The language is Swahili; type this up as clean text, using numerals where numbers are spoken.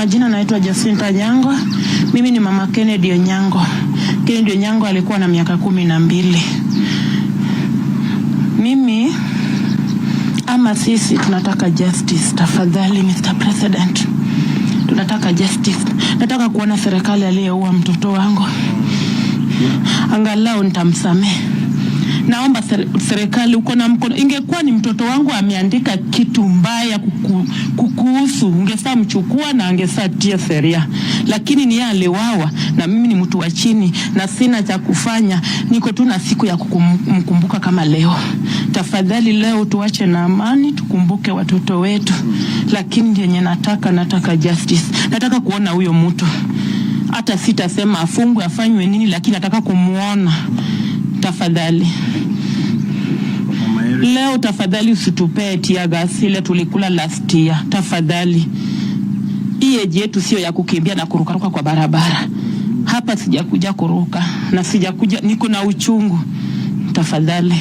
majina naitwa Jacinta Nyango. Mimi ni mama Kennedy Onyango. Kennedy Onyango alikuwa na miaka 12. Mimi ama sisi tunataka justice, tafadhali Mr. President. Tunataka justice. Nataka kuona serikali aliyeua mtoto wangu angalau nitamsamehe. Naomba serikali uko na mkono. Ingekuwa ni mtoto wangu ameandika kitu mbaya kukuhusu, ungesa mchukua na angesa tia sheria. Lakini ni yale wawa, na mimi ni mtu wa chini na sina cha kufanya. Niko tu na siku ya kumkumbuka kama leo. Tafadhali leo tuache na amani, tukumbuke watoto wetu. Lakini yenye nataka justice. Nataka kuona huyo mtu. Hata sitasema afungwe afanywe nini, lakini nataka kumuona. Tafadhali. Leo tafadhali usitupee tear gas ile tulikula last year. Tafadhali. Hii yetu sio ya kukimbia na kurukaruka kwa barabara. Hapa sijakuja kuruka na sijakuja, niko na uchungu. Tafadhali.